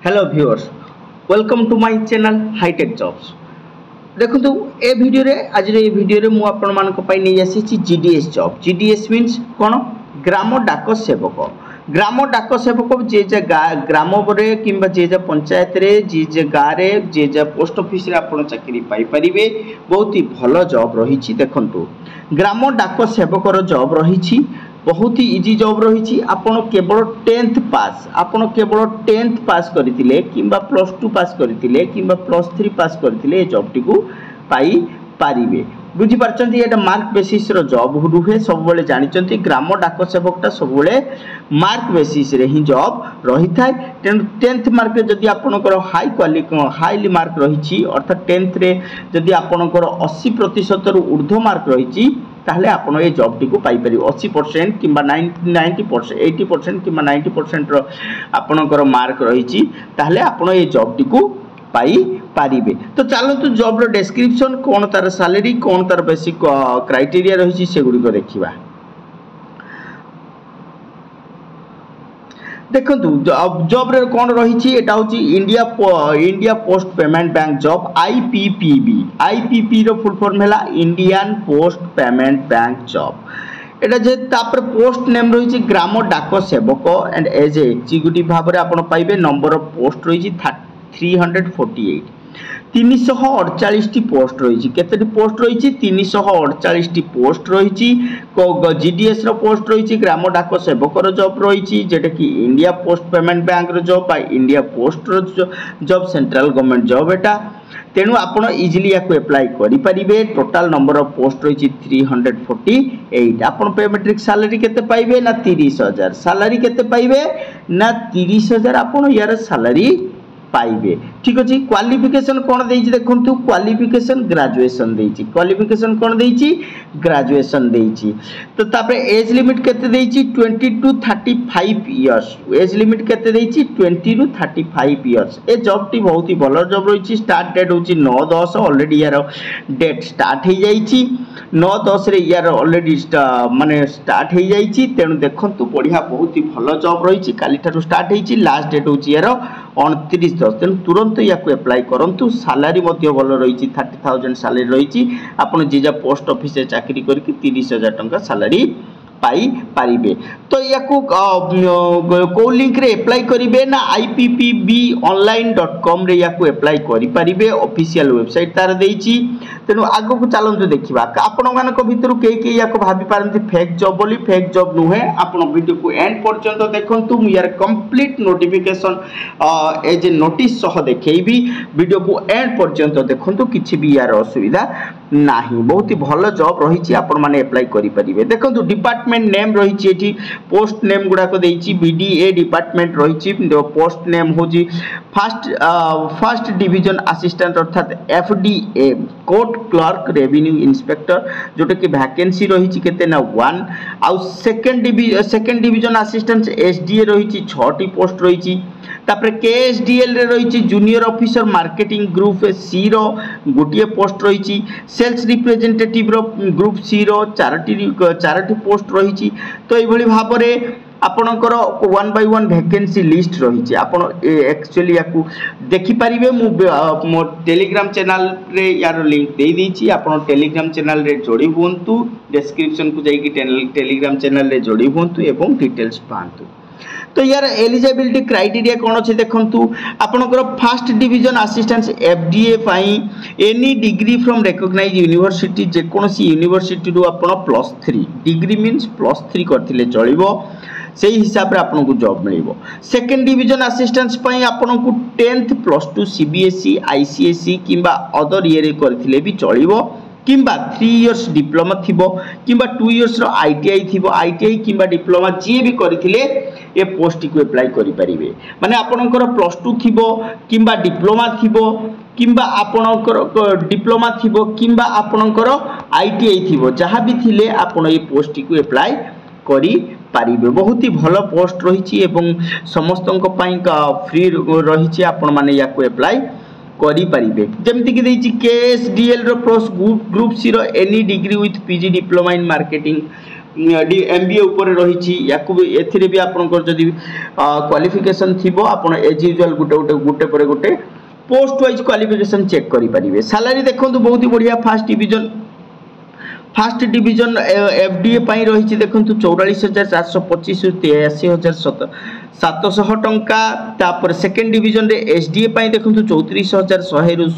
Hello viewers welcome to my channel hitech jobs. देखो ए video रे आज ए वीडियो रे मु आपण मानक पई नै आसी छि जीडीएस जॉब। जीडीएस मींस कोन? ग्राम डाक सेवक। ग्राम डाक सेवक जे जे ग्राम रे किंबा जे जे पंचायत रे जे गाँ रे जे पोस्ट ऑफिस रे आपण चाकरी पाई परिबे। बहुत ही भलो जॉब रही छि। देखंतु ग्राम डाक सेवक रो जॉब रही छि। बहुत ही इजी जॉब रही। आपण केवल 10th पास आपण केवल 10th पास करथिले किंबा +2 पास करथिले किंबा +3 पास करथिले ए जॉब टी को पाई पारिबे। बुझी पारछंती एटा मार्क बेसिस रो जॉब रुहे। सब बेले जानिचंती ग्राम डाक सेवकटा सब बेले मार्क बेसिस रे ही जॉब रही थाए। 10th मार्क रे जदी आपनकर हाईली मार्क रही अर्थात 10th रे जदी आपनकर 80% रु ऊर्ध्व मार्क रही ताहले आपण ए जॉब टी को पाई परिबे। 80% किंबा 90% 80% किंबा 90% रो आपनकर मार्क रही ताहले आपण ए जॉब टी को पाई पारिबे। तो चलतु जॉब रो डिस्क्रिप्शन कोन तार सैलरी कोन तार बेसिक क्राइटेरिया रही से गुडी को देखिबा। देखंतु जॉब रे कोन रही एटा होची India post payment bank job IPPB. IPP रो फुल फॉर्म हैला Indian post payment bank job. एटा जे तापर पोस्ट नेम रही ग्राम डाक सेवक एंड एज एग्जीक्यूटिव भाव रे आपण पाइबे। नंबर ऑफ पोस्ट रही 348 348 टी पोस्ट रही। केते पोस्ट रही? 348 टी पोस्ट रही। जीडीएस रो पोस्ट रही। ग्राम डाक सेवक रो जॉब रही जेटा कि इंडिया पोस्ट पेमेंट बैंक रो जॉब बाय इंडिया पोस्ट रो जॉब सेंट्रल गवर्नमेंट जॉब एटा। तेणु आपण इजिली याको अप्लाई करि परिबे। टोटल नंबर ऑफ पोस्ट रही 348। आपण पे मैट्रिक सैलरी केते पाइबे ना 30000। सैलरी केते पाइबे ना 30000 आपण यार सैलरी पाइबे। ठीक अछि। क्वालिफिकेशन कोन देइछि देखंतु क्वालिफिकेशन ग्रेजुएशन देइछि। क्वालिफिकेशन कोन देइछि? ग्रेजुएशन देइछि। तो तापर एज लिमिट केते देइछि? 20 टू 35 इयर्स। एज लिमिट केते देइछि? 20 टू 35 इयर्स। ए जॉब टी बहुत ही भलो जॉब रहिछि। स्टार्ट डेट होछि 9/10। ऑलरेडी यार डेट स्टार्ट हे जाइछि। 9/10 रे यार ऑलरेडी माने स्टार्ट हे जाइछि। तेनु देखंतु बढ़िया बहुत ही भलो जॉब रहिछि। काली ठारू स्टार्ट हेछि। लास्ट डेट होछि यार 29/10। तेनु तुरंत याको अप्लाई करंतु। सैलरी मध्ये भलो रहिछि। 30,000 सैलरी रहिछि। आपण जे पोस्ट ऑफिस रे चाकरी करके 30,000 टंका सैलरी पाई पारिबे। तो याको को लिंक रे अप्लाई करिवे ना ippbonline.com रे याको अप्लाई करि पारिबे। ऑफिशियल वेबसाइट तार देइछि। तेनु आगो को चलंतु देखिबा। आपण मानको भितरु के याको भाबी पारंती फेक जॉब बोली। फेक जॉब नुहे। आपण वीडियो को एंड पर्यंत देखंतु। मु यार कंप्लीट नोटिफिकेशन एज ए नोटिस सह देखैबी। वीडियो को एंड पर्यंत देखंतु। किछि भी यार असुविधा नाही। बहुत ही भलो जॉब रहिछि। आपण माने अप्लाई करि परिबे। देखंतु डिपार्टमेंट नेम रहिछि। एठी पोस्ट नेम गुडा को देइछि। बीडीए डिपार्टमेंट रहिछि। पोस्ट नेम होछि फर्स्ट डिवीजन असिस्टेंट अर्थात FDA court clerk revenue inspector जोटा कि वैकेंसी रही केते ना 1। आउ सेकंड डिवीजन असिस्टेंट एसडीए रही 6 टी पोस्ट रही। तापर केएसडीएल रे रही junior officer marketing group C रो गोटे पोस्ट रही। सेल्स रिप्रेजेंटेटिव रो ग्रुप सी रो 4 टी पोस्ट रही। तो ये भाव में आपणकर 1 by 1 वैकेंसी लिस्ट रही। आपण एक्चुअली याकू देखि परिबे। मो टेलीग्राम चैनल रे यार लिंक दे दीची। आपण टेलीग्राम चैनल रे जोड़ी हुंतु। डिस्क्रिप्शन को जाई कि टेलीग्राम चैनल रे जोड़ी हुंतु एवं डिटेल्स पांतु। तो यार एलिजिबिलिटी क्राइटेरिया कौन अच्छे देखंतु। आपनकर फर्स्ट डिवीजन असिस्टेंट एफडीए पाई any degree from recognise university जे कोनसी यूनिवर्सिटी रु आपण +3 डिग्री मींस +3 करथिले चलिबो। से हिसाब रे आपन को जॉब मिलिबो। सेकंड डिवीजन असिस्टेंट पई आपन को 10th +2 सीबीएसई आईसीएसई किंबा अदर ये रे करथिले भी चलिबो। किंबा 3 इयर्स डिप्लोमा थिबो किंबा 2 इयर्स रो आईटीआई थिबो। आईटीआई किंबा डिप्लोमा जे भी करथिले ए पोस्ट को अप्लाई करि परिबे। माने आपनकर +2 थिबो किंबा डिप्लोमा थिबो किंबा आपनकर डिप्लोमा थिबो किंबा आपनकर आईटीआई थिबो। जहां भी थिले आपण ए पोस्ट को अप्लाई करि पारिबे। बहुत ही भलो पोस्ट रही एवं समस्तन को पई फ्री रही। आपण माने याको अप्लाई करि परिबे। जेमति कि देछि केएसडीएल रो पोस्ट ग्रुप सी रो any degree with PG diploma in marketing MBA ऊपर रही एथिरे भी आपनकर जदि क्वालिफिकेशन थिबो आपण एज यूजुअल गोटे पर गोटे पोस्ट वाइज क्वालिफिकेशन चेक करि परिबे। सैलरी देखंतु बहुत ही बढ़िया। फास्ट डिवीजन एफडीए पाई रही देखंतु 44,425 रु 83,700 टंका। तापर सेकेंड डिवीजन रे एसडीए पाई देखंतु 34,100 रु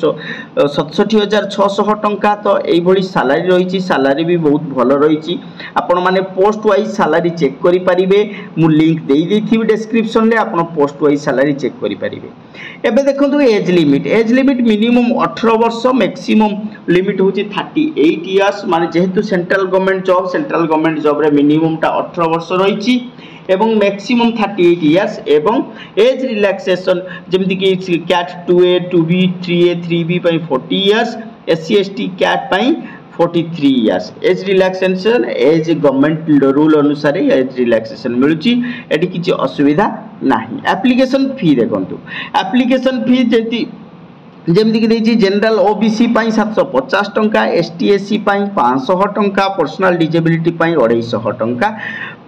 67,600 टंका। तो एई भली सैलरी रही। सैलरी भी बहुत भल रही। आपण माने पोस्ट वाइज सैलरी चेक करि परिबे। मु लिंक देई देथिबि डिस्क्रिप्शन रे आपण पोस्ट वाइज सैलरी चेक करि परिबे। एबे देखंतु एज लिमिट मिनिमम 18 वर्ष मैक्सिमम लिमिट होची 38 इयर्स। माने जेहेतु सेंट्रल गवर्नमेंट जॉब रे मिनिमम टा 18 वर्ष रही एवं मैक्सिमम 38 इयर्स एवं एज रिलैक्सेशन जेमति कि cat 2A 2B 3A 3B पई 40 इयर्स SC ST कैट पई 43 years. Age relaxation as government rule अनुसार एज रिलैक्सेशन मिलुची। एटी किछि असुविधा नाही। एप्लीकेशन फी देखंतु। एप्लीकेशन फी जेमती कि जनरल ओबीसी 750 टंका, ST SC 500 टंका, पर्सनल डिजेबिलिटी 250 टंका।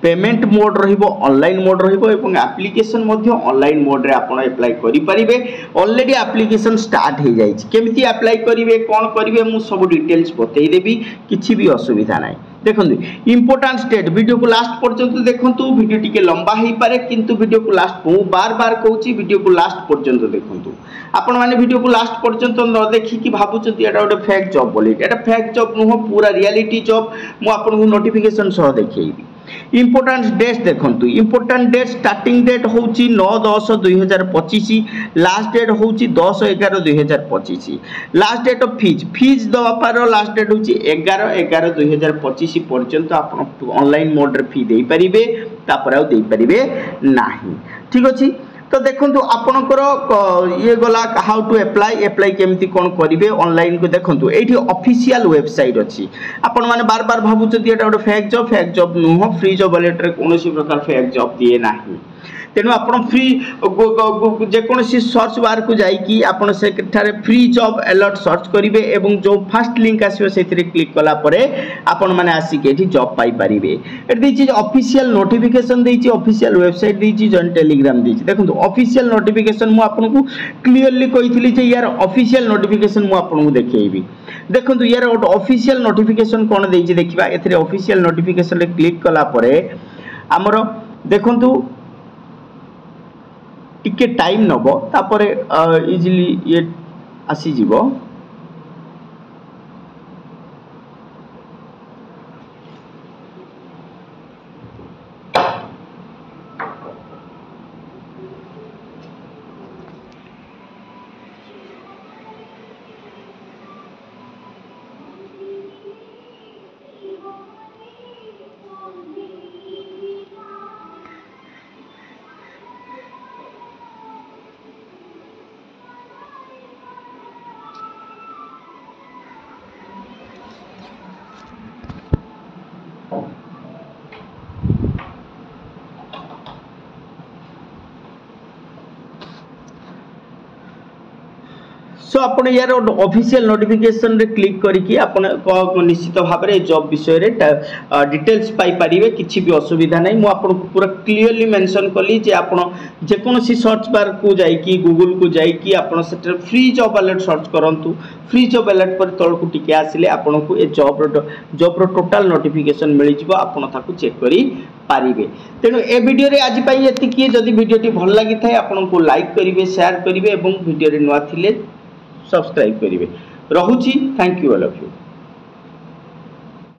पेमेंट मोड रहिबो ऑनलाइन मोड रहिबो एवं एप्लीकेशन मध्य ऑनलाइन मोड रे आपण अप्लाई करि परिबे। ऑलरेडी एप्लीकेशन स्टार्ट हो जाई छि। केमिति अप्लाई करिवे कोन करिवे मु सब डिटेल्स बतै देबी। किछि भी असुविधा नाही। देखंतु इंपोर्टेंट स्टेट वीडियो को लास्ट पर्यंत देखंतु। वीडियो टिके लंबा ही पारे किंतु वीडियो को लास्ट मु बार बार कहूची वीडियो को लास्ट पर्यंत देखंतु। आपण माने वीडियो को लास्ट पर्यंत न देखि कि भाबुचंती एटा ओटे फेक जॉब बोली। एटा फेक जॉब नुह पूरा रियलिटी जॉब। मु आपन को नोटिफिकेशन सह देखैबी। इंपोर्टेंट डेट्स देखंतु। इंपोर्टेंट डेट स्टार्टिंग डेट होची 9/10/2025। लास्ट डेट होची 10/11/2025। लास्ट डेट ऑफ फीज दवा पार लास्ट डेट होची 11/11/2025 पर्यंत आपण ऑनलाइन मोड रे फी देई परिबे। तापर आ देई परिबे नाही। ठीक अछि। तो देखंतु आपनकर ये गला हाउ टू अप्लाई केमती कोन करिवे ऑनलाइन को देखंतु। एठी ऑफिशियल वेबसाइट अछि। आपण माने बार बार भाबुचती एटा ओटे फेक जॉब नुह। फ्री जॉब वालेट रे कोनोसी प्रकार फेक जॉब दिए नाही। तेनु आपण फ्री जे कोनोसी सर्च बार को जाई कि आपण सेठारे फ्री जॉब अलर्ट सर्च करिवे एवं जो फर्स्ट लिंक आसीबो सेथिरे क्लिक कला परे आपण माने आसी के एठी जॉब पाई परिवे। एठी दैछि ऑफिशियल नोटिफिकेशन दैछि, ऑफिशियल वेबसाइट दैछि, जन टेलीग्राम दैछि। देखंतु ऑफिशियल नोटिफिकेशन मु आपन को क्लियरली कहिथिली जे यार ऑफिशियल नोटिफिकेशन मु आपन को देखैबी। देखंतु यार ऑफिशियल नोटिफिकेशन कोन दैछि देखिबा। एथिरे ऑफिशियल नोटिफिकेशन रे क्लिक कला परे हमरो देखंतु टिके टाइम नबो तापरे इजीली ये आसी जीवो। सो आपण यार ऑफिशियल नोटिफिकेशन रे क्लिक करके आपण निश्चित भाव में जॉब विषय रे डिटेल्स पाई परिवे। किछि भी असुविधा नहीं। मु आपण को पूरा क्लियरली मेंशन कली जे आपण जे कोनोसी सर्च बार को जाई कि गूगल को जाई कि आपण सेटर फ्री जॉब अलर्ट सर्च करंतु। फ्री जॉब अलर्ट पर तळ को टिके आसिले आपण को ए जॉब रो टोटल नोटिफिकेशन मिलि जिवो। आपण ताकू चेक करी पारिबे। तेनु ए वीडियो रे आज पई एतिकी। जदि वीडियोटी भल लागि थाए आपण को लाइक करिवे, शेयर करिवे एवं वीडियो रे नवा थिले सब्सक्राइब करिवे। रहुची। Thank you all of you.